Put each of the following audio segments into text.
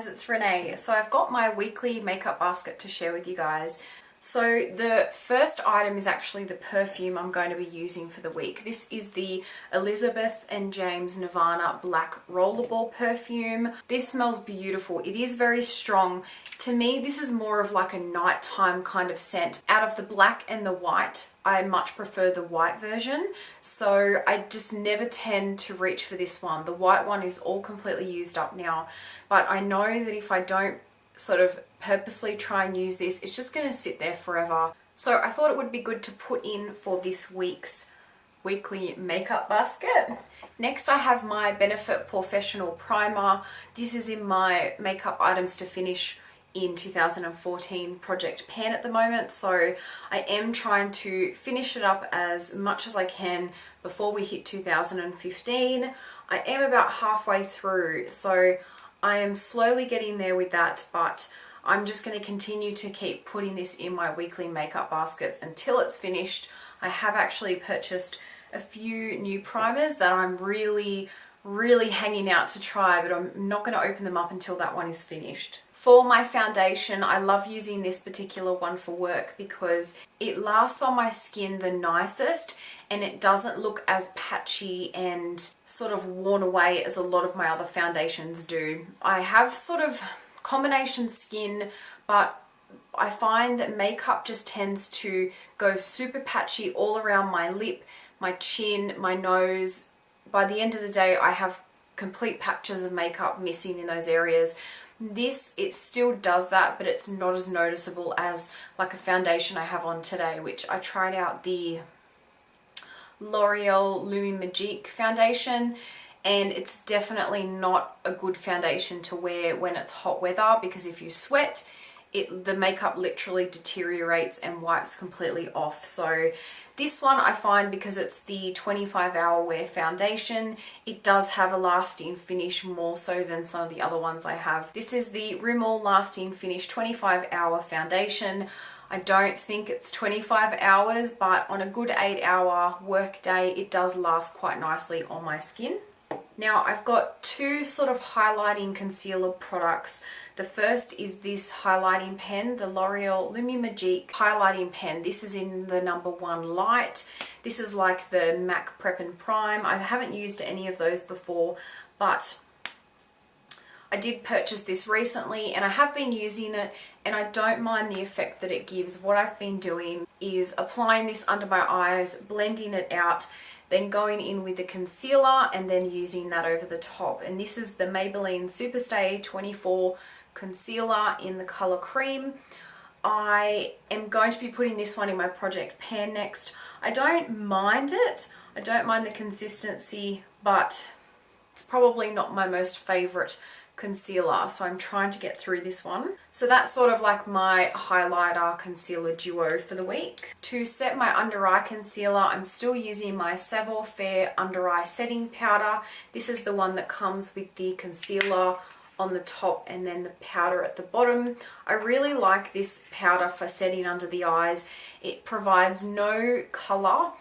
guys, it's Renee. So I've got my weekly makeup basket to share with you guys. So the first item is actually the perfume I'm going to be using for the week. This is the Elizabeth and James Nirvana Black Rollerball perfume. This smells beautiful. It is very strong. To me, this is more of like a nighttime kind of scent. Out of the black and the white, I much prefer the white version. So I just never tend to reach for this one. The white one is all completely used up now. But I know that if I don't sort of purposely try and use this, it's just going to sit there forever. So I thought it would be good to put in for this week's weekly makeup basket. Next I have my Benefit Porefessional primer. This is in my makeup items to finish in 2014 project pan at the moment, so I am trying to finish it up as much as I can before we hit 2015. I am about halfway through, so I am slowly getting there with that, but I'm just going to continue to keep putting this in my weekly makeup baskets until it's finished. I have actually purchased a few new primers that I'm really hanging out to try, but I'm not going to open them up until that one is finished. For my foundation, I love using this particular one for work because it lasts on my skin the nicest and it doesn't look as patchy and sort of worn away as a lot of my other foundations do. I have sort of combination skin, but I find that makeup just tends to go super patchy all around my lip, my chin, my nose. By the end of the day, I have complete patches of makeup missing in those areas. This, it still does that, but it's not as noticeable as like a foundation I have on today, which I tried out the Loreal Lumi Magique foundation, and it's definitely not a good foundation to wear when it's hot weather, because if you sweat, the makeup literally deteriorates and wipes completely off. So this one I find, because it's the 25-hour wear foundation, it does have a lasting finish more so than some of the other ones I have. This is the Rimmel Lasting Finish 25-hour foundation. I don't think it's 25 hours, but on a good 8-hour work day, it does last quite nicely on my skin. Now I've got two sort of highlighting concealer products. The first is this highlighting pen, the L'Oreal Lumi Magique highlighting pen. This is in the #1 light. This is like the MAC Prep and Prime. I haven't used any of those before, but I did purchase this recently and I have been using it and I don't mind the effect that it gives. What I've been doing is applying this under my eyes, blending it out, then going in with the concealer and then using that over the top. And this is the Maybelline Superstay 24 concealer in the color cream. I am going to be putting this one in my project pan next. I don't mind it. I don't mind the consistency, but it's probably not my most favorite concealer, so I'm trying to get through this one. So that's sort of like my highlighter concealer duo for the week. To set my under eye concealer, I'm still using my Savoir Faire under eye setting powder. This is the one that comes with the concealer on the top and then the powder at the bottom. I really like this powder for setting under the eyes. It provides no color,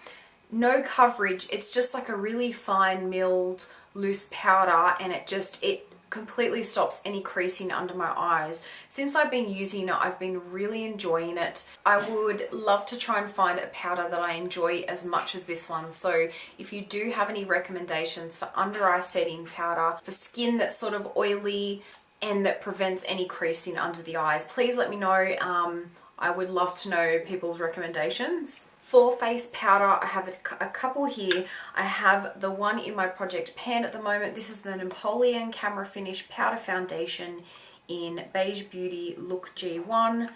no coverage. It's just like a really fine milled loose powder, and it completely stops any creasing under my eyes. Since I've been using it, I've been really enjoying it. I would love to try and find a powder that I enjoy as much as this one. So if you do have any recommendations for under eye setting powder for skin that's sort of oily and that prevents any creasing under the eyes, please let me know. I would love to know people's recommendations. For face powder, I have a couple here. I have the one in my project pan at the moment. This is the Napoleon Camera Finish Powder Foundation in Beige Beauty Look G1.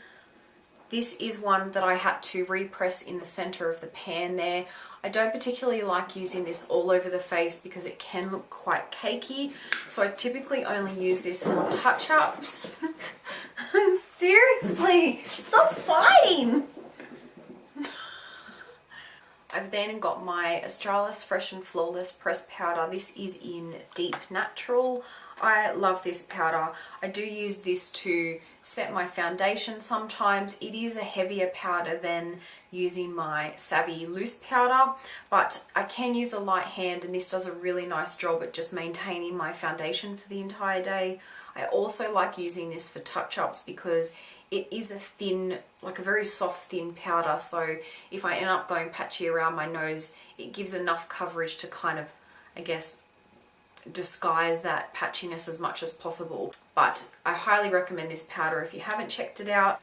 This is one that I had to repress in the center of the pan there. I don't particularly like using this all over the face because it can look quite cakey. So I typically only use this for touch-ups. Seriously, stop fighting! I've then got my Australis Fresh and Flawless Pressed Powder. This is in Deep Natural. I love this powder. I do use this to set my foundation sometimes. It is a heavier powder than using my Savvy loose powder, but I can use a light hand, and this does a really nice job at just maintaining my foundation for the entire day. I also like using this for touch-ups because it is a thin, like a very soft thin powder, so if I end up going patchy around my nose, it gives enough coverage to kind of, I guess, disguise that patchiness as much as possible. But I highly recommend this powder if you haven't checked it out.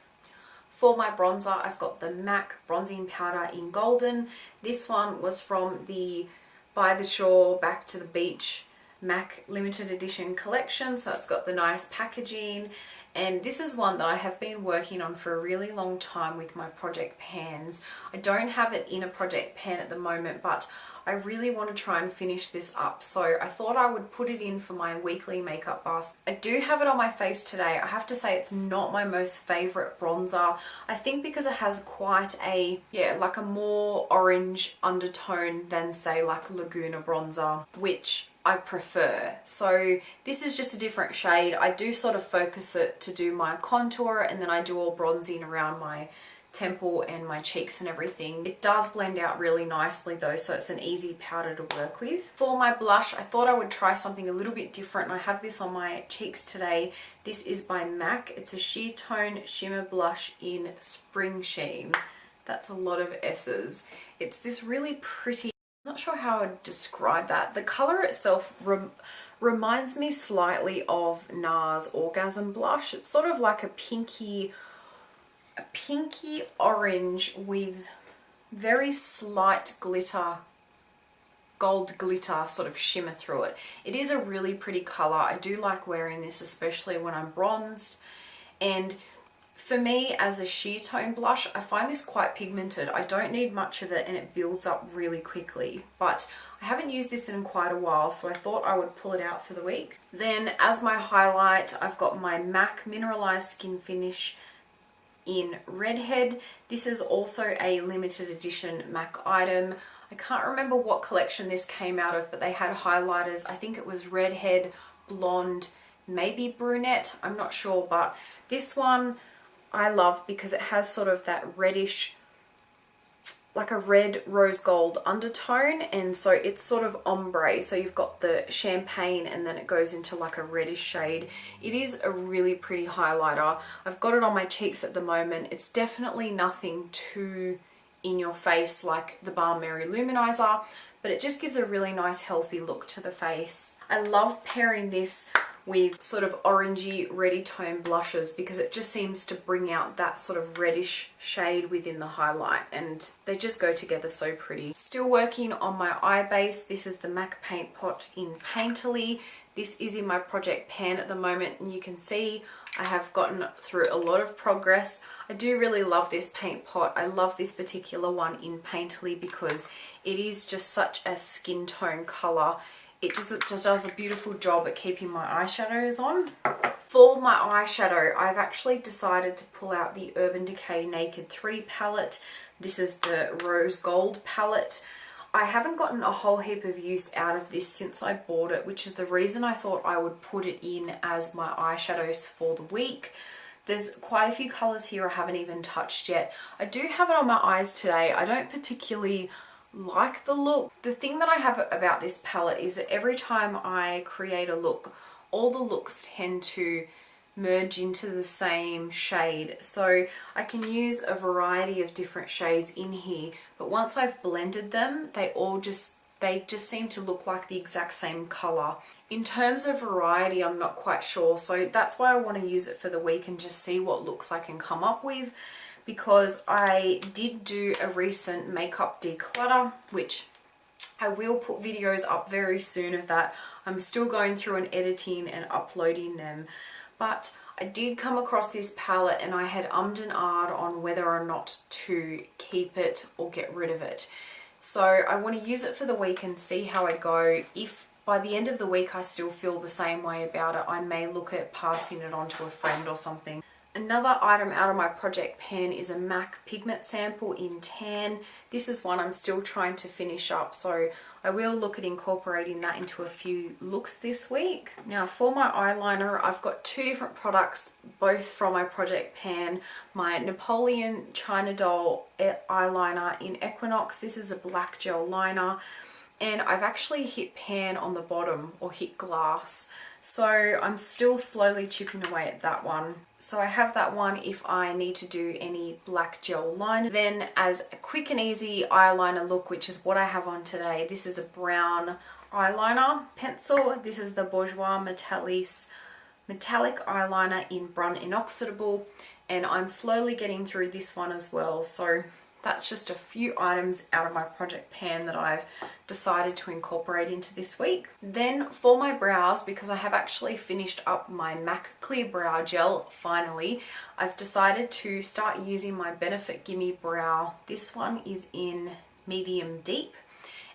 For my bronzer, I've got the MAC bronzing powder in Golden. This one was from the By the Shore Back to the Beach MAC limited edition collection, so it's got the nice packaging, and this is one that I have been working on for a really long time with my project pans. I don't have it in a project pan at the moment, but I really want to try and finish this up, so I thought I would put it in for my weekly makeup bust. I do have it on my face today. I have to say it's not my most favorite bronzer. I think because it has quite a, like a more orange undertone than say like Laguna bronzer, which I prefer. So this is just a different shade. I do sort of focus it to do my contour, and then I do all bronzing around my temple and my cheeks and everything. It does blend out really nicely though, so it's an easy powder to work with. For my blush, I thought I would try something a little bit different, and I have this on my cheeks today. This is by MAC. It's a Sheertone shimmer blush in Springsheen. That's a lot of S's. It's this really pretty, I'm not sure how I would describe that. The color itself reminds me slightly of NARS Orgasm blush. It's sort of like a pinky orange with very slight glitter, gold glitter sort of shimmer through it. It is a really pretty color. I do like wearing this, especially when I'm bronzed. And for me, as a sheer tone blush, I find this quite pigmented. I don't need much of it, and it builds up really quickly. But I haven't used this in quite a while, so I thought I would pull it out for the week. Then as my highlight, I've got my MAC Mineralized Skin Finish in Redhead. This is also a limited edition MAC item. I can't remember what collection this came out of, but they had highlighters. I think it was Redhead, Blonde, maybe Brunette, I'm not sure, but this one I love because it has sort of that reddish, like a red rose gold undertone, and so it's sort of ombre, so you've got the champagne and then it goes into like a reddish shade. It is a really pretty highlighter. I've got it on my cheeks at the moment. It's definitely nothing too in your face like the Balm Mary Luminizer, but it just gives a really nice healthy look to the face. I love pairing this with sort of orangey reddy tone blushes because it just seems to bring out that sort of reddish shade within the highlight, and they just go together so pretty. Still working on my eye base. This is the MAC Paint Pot in Painterly. This is in my project pan at the moment, and you can see I have gotten through a lot of progress. I do really love this paint pot. I love this particular one in Painterly because it is just such a skin tone color. It just does a beautiful job at keeping my eyeshadows on. For my eyeshadow, I've actually decided to pull out the Urban Decay Naked 3 palette. This is the Rose Gold palette. I haven't gotten a whole heap of use out of this since I bought it, which is the reason I thought I would put it in as my eyeshadows for the week. There's quite a few colours here I haven't even touched yet. I do have it on my eyes today. I don't particularly like the look. The thing that I have about this palette is that every time I create a look, all the looks tend to merge into the same shade, so I can use a variety of different shades in here, but once I've blended them, they just seem to look like the exact same color. In terms of variety, I'm not quite sure, so that's why I want to use it for the week and just see what looks I can come up with, because I did do a recent makeup declutter, which I will put videos up very soon of that. I'm still going through and editing and uploading them. But I did come across this palette and I had ummed and ahed on whether or not to keep it or get rid of it. So I want to use it for the week and see how I go. If by the end of the week I still feel the same way about it, I may look at passing it on to a friend or something. Another item out of my project pan is a MAC pigment sample in tan. This is one I'm still trying to finish up, so I will look at incorporating that into a few looks this week. Now for my eyeliner, I've got two different products, both from my project pan. My Napoleon China Doll eyeliner in Equinox. This is a black gel liner, and I've actually hit pan on the bottom, or hit glass. So I'm still slowly chipping away at that one. So I have that one if I need to do any black gel liner. Then as a quick and easy eyeliner look, which is what I have on today, this is a brown eyeliner pencil. This is the Bourjois metallise metallic eyeliner in Brun Inoxydable, and I'm slowly getting through this one as well. So that's just a few items out of my project pan that I've decided to incorporate into this week. Then for my brows, because I have actually finished up my MAC Clear Brow Gel finally, I've decided to start using my Benefit Gimme Brow. This one is in medium deep,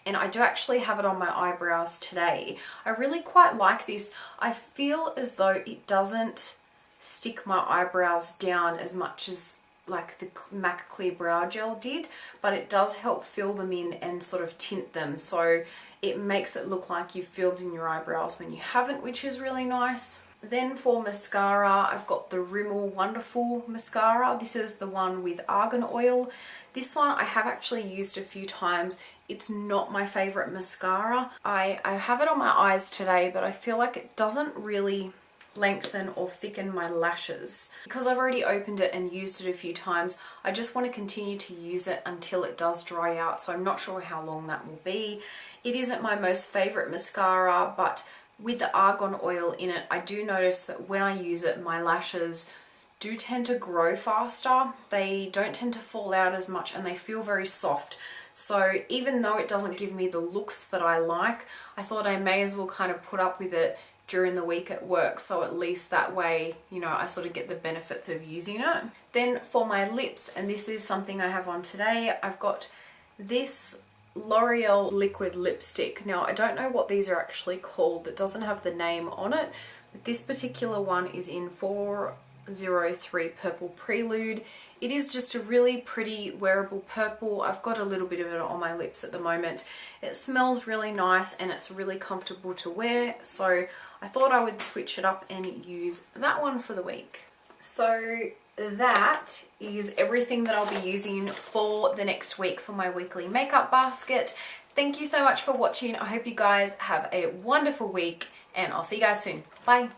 and I do actually have it on my eyebrows today. I really quite like this. I feel as though it doesn't stick my eyebrows down as much as like the MAC Clear Brow Gel did, but it does help fill them in and sort of tint them, so it makes it look like you've filled in your eyebrows when you haven't, which is really nice. Then for mascara, I've got the Rimmel Wonderful mascara. This is the one with argan oil. This one I have actually used a few times. It's not my favorite mascara. I have it on my eyes today, but I feel like it doesn't really lengthen or thicken my lashes. Because I've already opened it and used it a few times, I just want to continue to use it until it does dry out, so I'm not sure how long that will be. It isn't my most favorite mascara, but with the argan oil in it, I do notice that when I use it, my lashes do tend to grow faster. They don't tend to fall out as much, and they feel very soft. So even though it doesn't give me the looks that I like, I thought I may as well kind of put up with it during the week at work, so at least that way, you know, I sort of get the benefits of using it. Then for my lips, and this is something I have on today, I've got this L'Oreal liquid lipstick. Now I don't know what these are actually called, it doesn't have the name on it, but this particular one is in 403 Purple Prelude. It is just a really pretty wearable purple. I've got a little bit of it on my lips at the moment. It smells really nice and it's really comfortable to wear, so I thought I would switch it up and use that one for the week. So that is everything that I'll be using for the next week for my weekly makeup basket. Thank you so much for watching. I hope you guys have a wonderful week, and I'll see you guys soon. Bye.